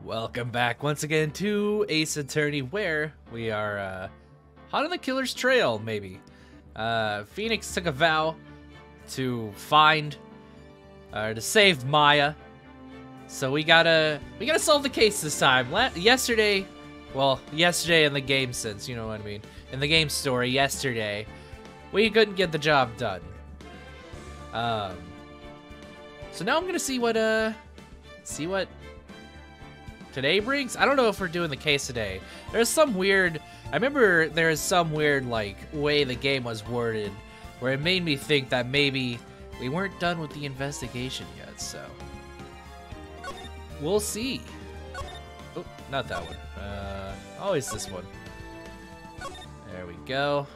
Welcome back once again to Ace Attorney, where we are hot on the killer's trail, maybe. Phoenix took a vow to find, to save Maya. So we gotta solve the case this time. Yesterday in the game sense, you know what I mean. In the game story, yesterday, we couldn't get the job done. So now I'm gonna see what today brings. I don't know if we're doing the case today. I remember there is some weird like way the game was worded where it made me think that maybe we weren't done with the investigation yet, so we'll see. Oh, not that one. Always this one. There we go.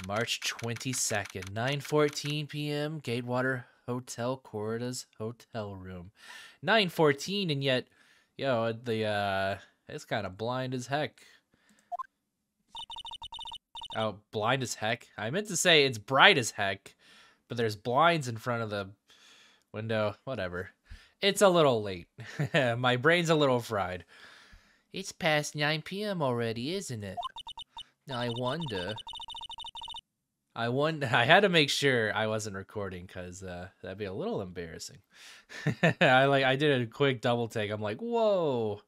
March 22nd, 9:14 p.m. Gatewater Hotel Corrida's hotel room. 9:14, and yet, it's kind of blind as heck. Oh, blind as heck? I meant to say it's bright as heck, but there's blinds in front of the window. Whatever. It's a little late. My brain's a little fried. It's past 9 p.m. already, isn't it? I wonder. I had to make sure I wasn't recording because that'd be a little embarrassing. I did a quick double take. I'm like, whoa.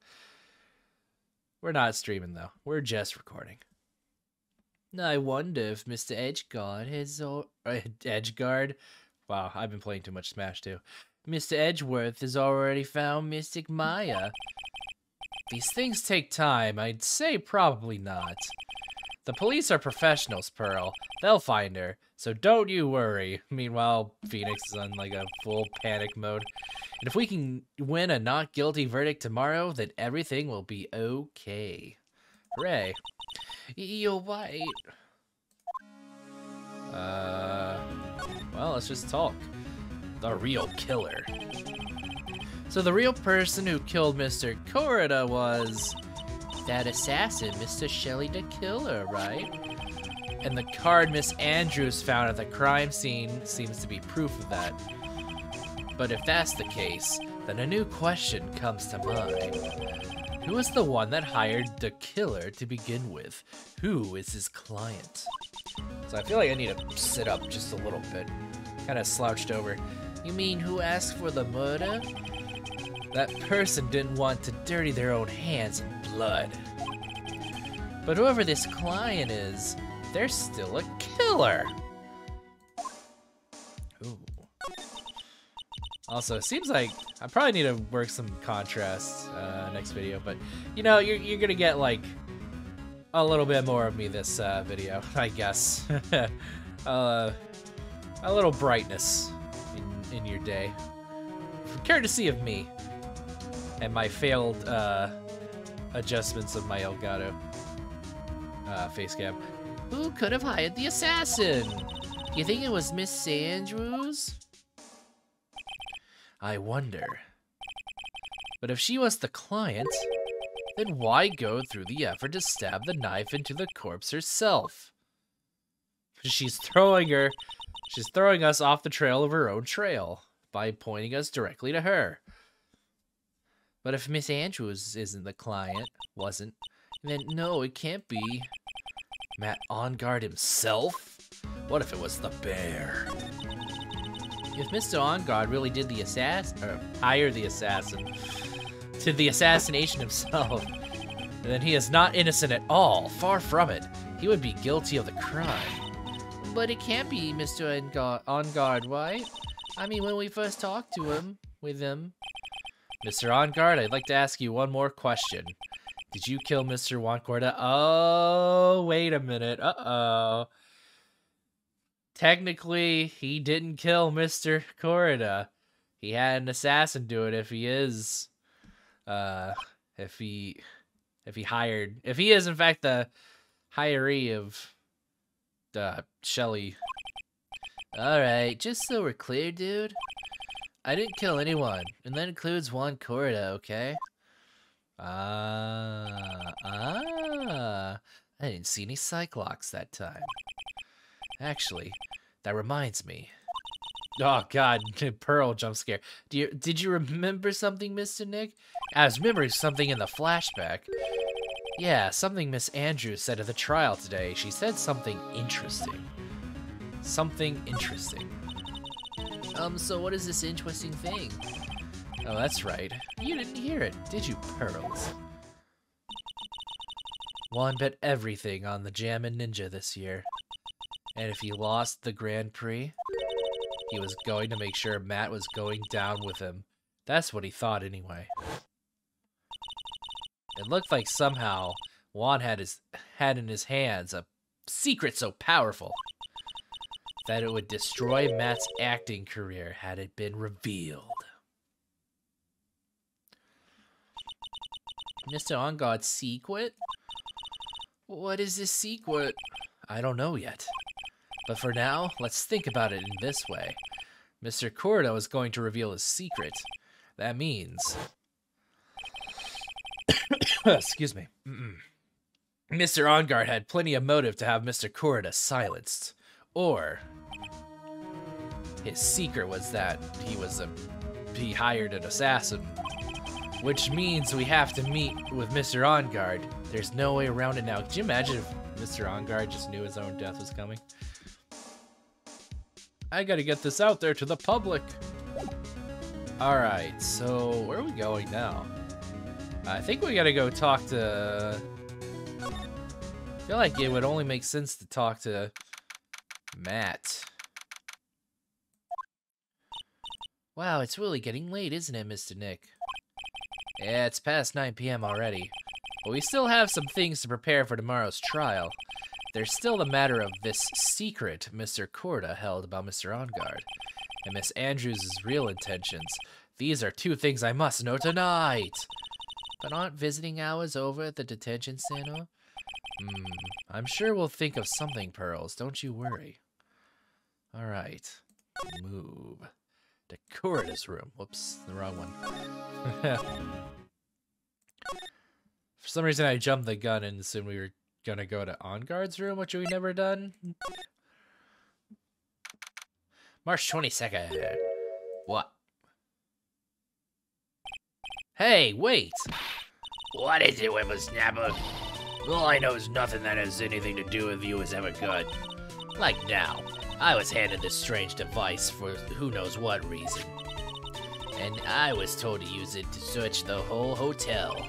We're not streaming though. We're just recording. I wonder if Mr. Edgeguard has Edgeguard. Wow, I've been playing too much Smash too. Mr. Edgeworth has already found Mystic Maya. These things take time. I'd say probably not. The police are professionals, Pearl. They'll find her, so don't you worry. Meanwhile, Phoenix is on like a full panic mode. And if we can win a not guilty verdict tomorrow, then everything will be okay. Hooray. You're right. Well, let's just talk. The real killer. So the real person who killed Mr. Corrida was that assassin, Mr. Shelley the Killer, right? And the card Miss Andrews found at the crime scene seems to be proof of that. But if that's the case, then a new question comes to mind. Who is the one that hired the killer to begin with? Who is his client? So I feel like I need to sit up just a little bit. Kind of slouched over. You mean who asked for the murder? That person didn't want to dirty their own hands in blood. But whoever this client is, they're still a killer. Ooh. Also, it seems like I probably need to work some contrast next video, but you know, you're gonna get like a little bit more of me this video, I guess. A little brightness in your day, courtesy of me and my failed adjustments of my Elgato face cam. Who could have hired the assassin? You think it was Miss Andrews? I wonder. But if she was the client, then why go through the effort to stab the knife into the corpse herself? She's throwing us off the trail of her own trail by pointing us directly to her. But if Miss Andrews isn't the client, then no, it can't be Matt On Guard himself? What if it was the bear? If Mr. On Guard really did the hire the assassin, did the assassination himself, then he is not innocent at all. Far from it. He would be guilty of the crime. But it can't be Mr. On Guard, right? I mean, when we first talked to him, Mr. On Guard, I'd like to ask you one more question. Did you kill Mr. Juan Corrida? Oh, wait a minute. Uh-oh. Technically, he didn't kill Mr. Corrida. He had an assassin do it if he is, if he is in fact the hiree of Shelley. Alright, just so we're clear, dude. I didn't kill anyone, and that includes Juan Corrida, okay? I didn't see any Cyclops that time. Actually, that reminds me. Oh God, Pearl jump scare. Did you remember something, Mr. Nick? I was remembering something in the flashback. Yeah, something Miss Andrews said at the trial today. She said something interesting. Something interesting. So what is this interesting thing? Oh, that's right. You didn't hear it, did you, Pearls? Juan bet everything on the Jammin' Ninja this year. And if he lost the Grand Prix, he was going to make sure Matt was going down with him. That's what he thought anyway. It looked like somehow Juan had in his hands a secret so powerful that it would destroy Matt's acting career had it been revealed. Mr. OnGuard's secret? What is this secret? I don't know yet. But for now, let's think about it in this way. Mr. Cordo is going to reveal his secret. That means... Excuse me. Mr. OnGuard had plenty of motive to have Mr. Corda silenced. Or... his secret was that he hired an assassin. Which means we have to meet with Mr. OnGuard. There's no way around it now. Could you imagine if Mr. OnGuard just knew his own death was coming? I gotta get this out there to the public. Alright, so where are we going now? I think we gotta go talk to... I feel like it would only make sense to talk to Matt. Wow, it's really getting late, isn't it, Mr. Nick? Yeah, it's past 9 p.m. already. But we still have some things to prepare for tomorrow's trial. There's still the matter of this secret Mr. Corda held about Mr. OnGuard, and Miss Andrews' real intentions. These are two things I must know tonight. But aren't visiting hours over at the detention center? I'm sure we'll think of something, Pearls. Don't you worry. Alright. Move. To Corda's room. Whoops, the wrong one. For some reason I jumped the gun and assumed we were gonna go to OnGuard's room, which we never done. March 22nd. What? Hey, wait! What is it, Whippersnapper? All I know is nothing that has anything to do with you is ever good. Like now, I was handed this strange device for who knows what reason. And I was told to use it to search the whole hotel.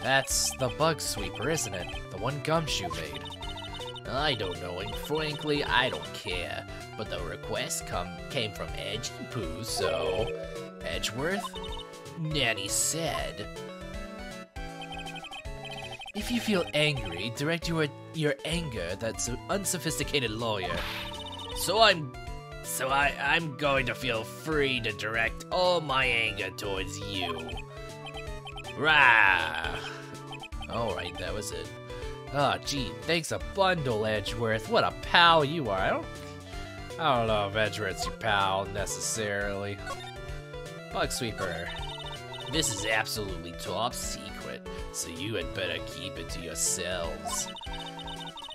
That's the bug sweeper, isn't it? The one Gumshoe made. I don't know, and frankly, I don't care. But the request came from Edge and Pooh, so... Edgeworth? Nanny said... If you feel angry, direct your anger that's an unsophisticated lawyer. So I'm going to feel free to direct all my anger towards you. Rah! Alright, that was it. Oh, gee, thanks a bundle, Edgeworth. What a pal you are. I don't know if Edgeworth's your pal, necessarily. Bug Sweeper. This is absolutely top secret, so you had better keep it to yourselves.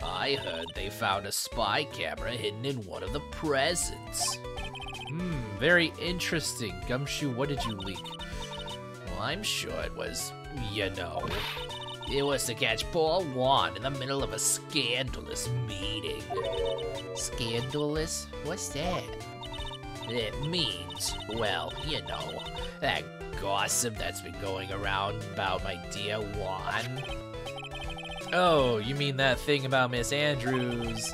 I heard they found a spy camera hidden in one of the presents. Very interesting. Gumshoe, what did you leak? Well, I'm sure it was, you know, it was to catch poor Juan in the middle of a scandalous meeting. Scandalous? What's that? It means, well, you know, that gossip that's been going around about my dear Juan. Oh, you mean that thing about Miss Andrews.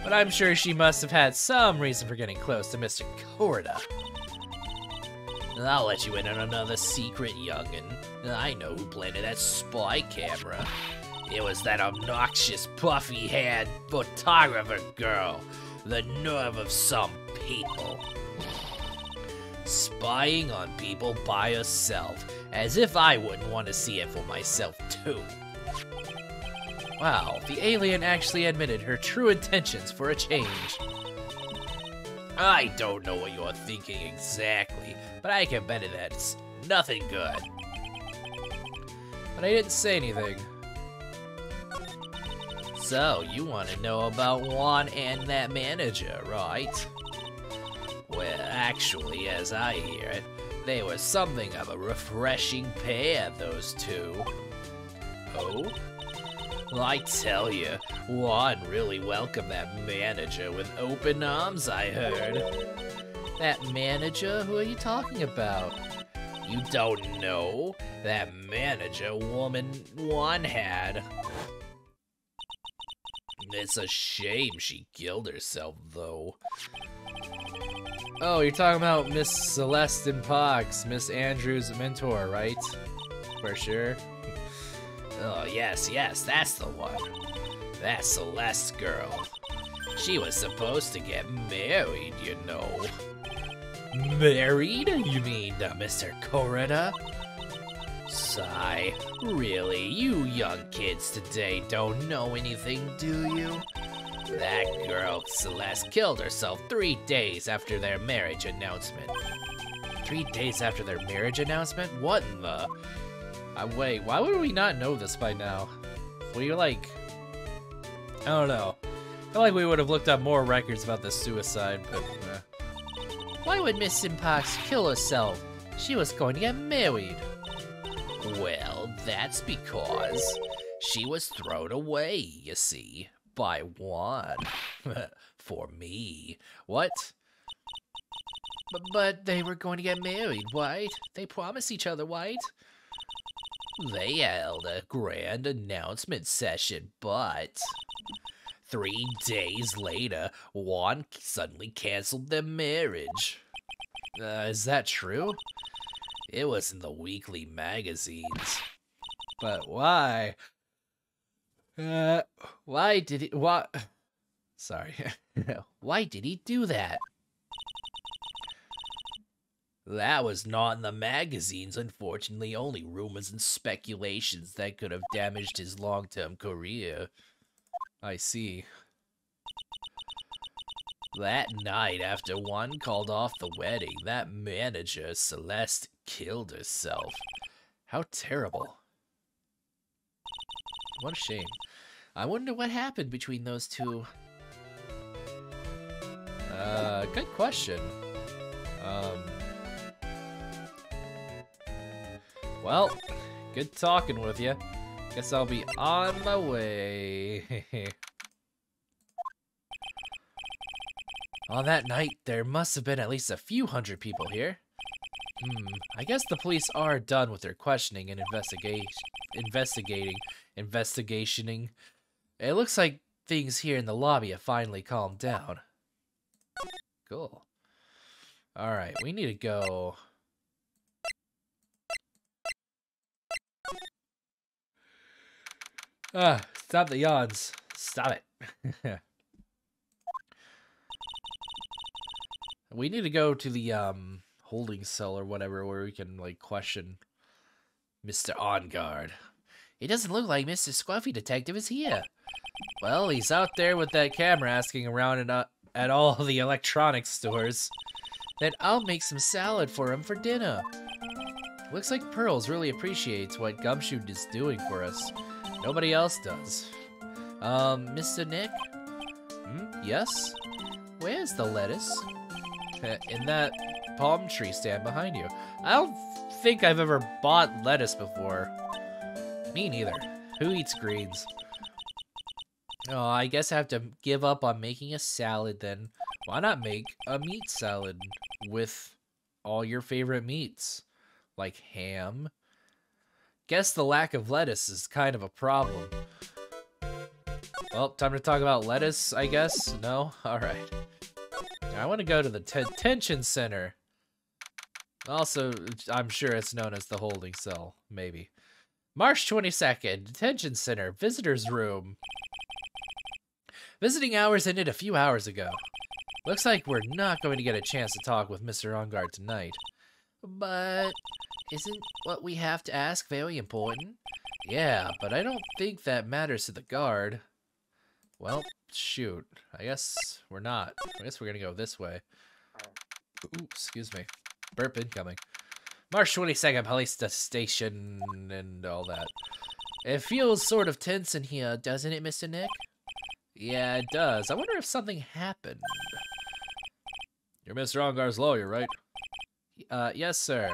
But I'm sure she must have had some reason for getting close to Mr. Corda. I'll let you in on another secret, youngin'. I know who planted that spy camera. It was that obnoxious, puffy-haired photographer girl. The nerve of some people. Spying on people by herself, as if I wouldn't want to see it for myself, too. Wow, the alien actually admitted her true intentions for a change. I don't know what you're thinking exactly, but I can bet that it's nothing good. But I didn't say anything. So, you want to know about Juan and that manager, right? actually, as I hear it, they were something of a refreshing pair, those two. Oh? Well, I tell you, Juan really welcomed that manager with open arms, I heard. That manager? Who are you talking about? You don't know? That manager woman Juan had. It's a shame she killed herself, though. Oh, you're talking about Miss Celeste Pox, Miss Andrews' mentor, right? For sure. Oh, yes, that's the one. That Celeste girl. She was supposed to get married, you know. Married? You mean Mr. Coretta? Sigh, really, you young kids today don't know anything, do you? That girl, Celeste, killed herself 3 days after their marriage announcement. 3 days after their marriage announcement? What in the... wait, why would we not know this by now? We like... I don't know. I feel like we would have looked up more records about this suicide, but... Why would Miss Simpox kill herself? She was going to get married. Well, that's because she was thrown away, you see, by Juan. For me. What? But they were going to get married, right? They promised each other, right? They held a grand announcement session, but 3 days later, Juan suddenly canceled their marriage. Is that true? It was in the weekly magazines. But why? Why did he... What? Sorry. Why did he do that? That was not in the magazines, unfortunately. Only rumors and speculations that could have damaged his long-term career. I see. That night, after Juan called off the wedding, that manager, Celeste, killed herself. How terrible. What a shame. I wonder what happened between those two. Good question. Well, good talking with you. Guess I'll be on my way. On that night, there must have been at least a few hundred people here. I guess the police are done with their questioning and investigationing. It looks like things here in the lobby have finally calmed down. Cool. Alright, we need to go... Stop the yawns. Stop it. We need to go to the, holding cell or whatever, where we can, like, question Mr. On Guard. It doesn't look like Mr. Scruffy Detective is here. Well, he's out there with that camera asking around at all the electronics stores. Then I'll make some salad for him for dinner. Looks like Pearls really appreciates what Gumshoe is doing for us. Nobody else does. Mr. Nick? Yes? Where's the lettuce? In that palm tree stand behind you. I don't think I've ever bought lettuce before. Me neither. Who eats greens? Oh, I guess I have to give up on making a salad then. Why not make a meat salad with all your favorite meats? Like ham? Guess the lack of lettuce is kind of a problem. Well, time to talk about lettuce, I guess? No? Alright. I want to go to the detention center. Also, I'm sure it's known as the holding cell, maybe. March 22nd, detention center, visitor's room. Visiting hours ended a few hours ago. Looks like we're not going to get a chance to talk with Mr. On Guard tonight. But isn't what we have to ask very important? Yeah, but I don't think that matters to the guard. Well, shoot. I guess we're not. I guess we're gonna go this way. Ooh, excuse me. Burp incoming. March 22nd, police station and all that. It feels sort of tense in here, doesn't it, Mr. Nick? Yeah, it does. I wonder if something happened. You're Mr. Ongar's lawyer, right? Yes, sir.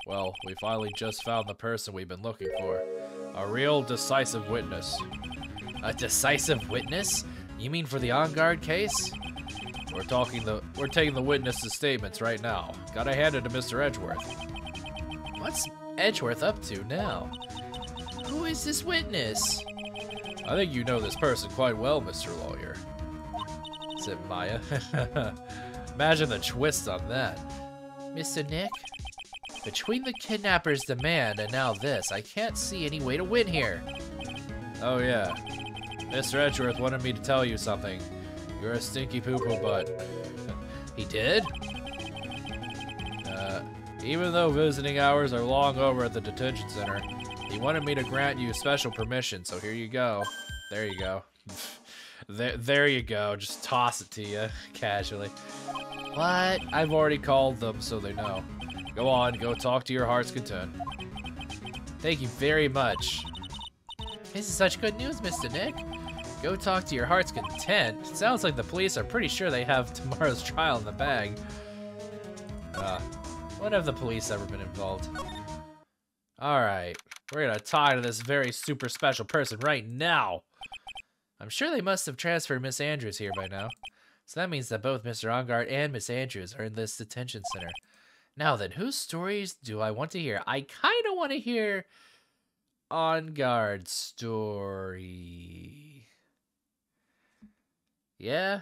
Well, we finally just found the person we've been looking for. A real decisive witness. A decisive witness? You mean for the On-Guard case? We're taking the witness's statements right now. Gotta hand it to Mr. Edgeworth. What's Edgeworth up to now? Who is this witness? I think you know this person quite well, Mr. Lawyer. Is it Maya? Imagine the twist on that. Mr. Nick? Between the kidnapper's demand and now this, I can't see any way to win here. Oh yeah. Mr. Edgeworth wanted me to tell you something. You're a stinky poo-poo butt. He did? Even though visiting hours are long over at the detention center, he wanted me to grant you special permission, so here you go. There you go. There you go. Just toss it to you, casually. What? I've already called them, so they know. Go on, go talk to your heart's content. Thank you very much. This is such good news, Mr. Nick. Go talk to your heart's content. It sounds like the police are pretty sure they have tomorrow's trial in the bag. When have the police ever been involved? Alright, we're gonna talk to this very super special person right now. I'm sure they must have transferred Miss Andrews here by now. So that means that both Mr. Ongard and Miss Andrews are in this detention center. Now then, whose stories do I want to hear? I kind of want to hear Ongard's story. Yeah?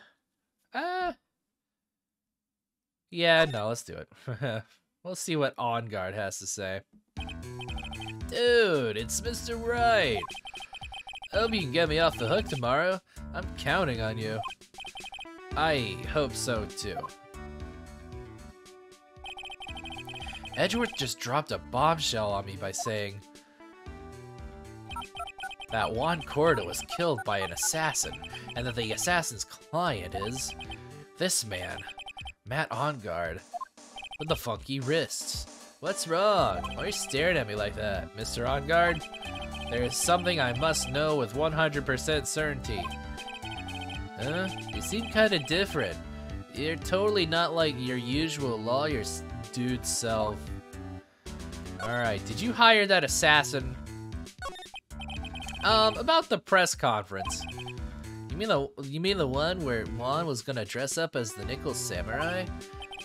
Yeah, no, let's do it. We'll see what OnGuard has to say. Dude, it's Mr. Wright. Hope you can get me off the hook tomorrow. I'm counting on you. I hope so, too. Edgeworth just dropped a bombshell on me by saying that Juan Corda was killed by an assassin, and that the assassin's client is this man, Matt OnGuard, with the funky wrists. What's wrong? Why are you staring at me like that, Mr. OnGuard? There is something I must know with 100% certainty. Huh? You seem kind of different. You're totally not like your usual lawyer dude self. Alright, did you hire that assassin? About the press conference. You mean the one where Juan was gonna dress up as the Nickel Samurai?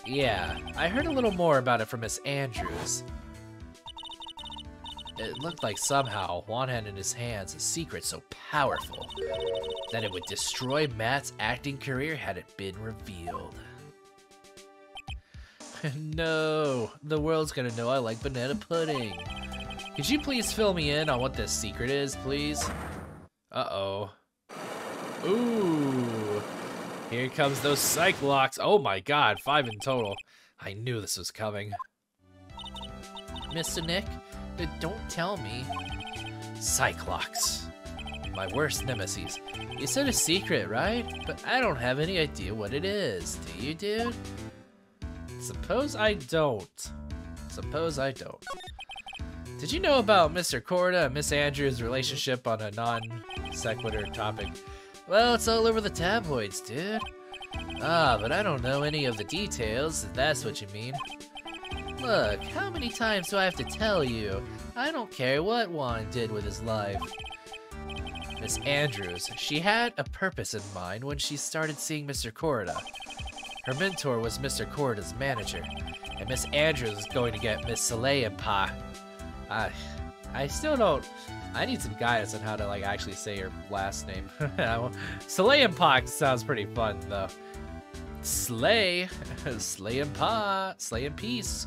Yeah, I heard a little more about it from Miss Andrews. It looked like somehow Juan had in his hands a secret so powerful that it would destroy Matt's acting career had it been revealed. No, the world's gonna know I like banana pudding. Could you please fill me in on what this secret is, please? Uh-oh. Ooh. Here comes those psych locks. Oh my god, 5 in total. I knew this was coming. Mr. Nick, don't tell me. Cyclox. My worst nemesis. You said a secret, right? But I don't have any idea what it is. Do you, dude? Suppose I don't. Suppose I don't. Did you know about Mr. Corda and Miss Andrews' relationship on a non-sequitur topic? Well, it's all over the tabloids, dude. Ah, but I don't know any of the details, if that's what you mean. Look, how many times do I have to tell you? I don't care what Juan did with his life. Miss Andrews, she had a purpose in mind when she started seeing Mr. Corda. Her mentor was Mr. Corda's manager, and Miss Andrews is going to get Miss Soleil and Pa. I still don't. I need some guidance on how to like actually say her last name. Soleil and Pa sounds pretty fun though. Slay, Slay and Pa, Slay and Peace.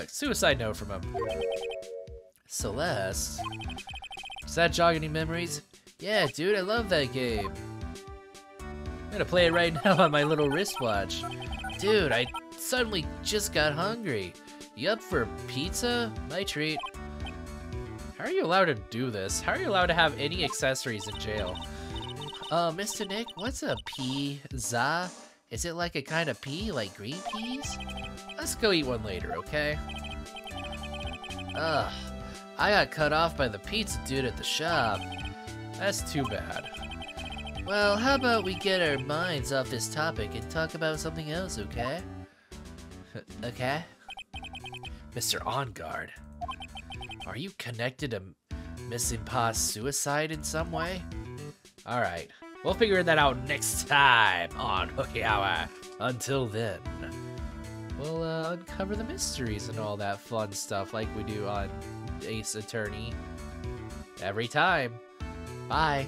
Suicide note from him. Celeste. Does that jog any memories? Yeah, dude, I love that game. I'm gonna play it right now on my little wristwatch. Dude, I suddenly just got hungry. You up for pizza? My treat. How are you allowed to do this? How are you allowed to have any accessories in jail? Mr. Nick, what's a pizza? Is it like a kind of pea, like green peas? Let's go eat one later, okay? Ugh, I got cut off by the pizza dude at the shop. That's too bad. Well, how about we get our minds off this topic and talk about something else, okay? Okay. Mr. On Guard, are you connected to Missing Pa's suicide in some way? Alright, we'll figure that out next time on Hooky Hour. Until then, we'll uncover the mysteries and all that fun stuff like we do on Ace Attorney every time. Bye.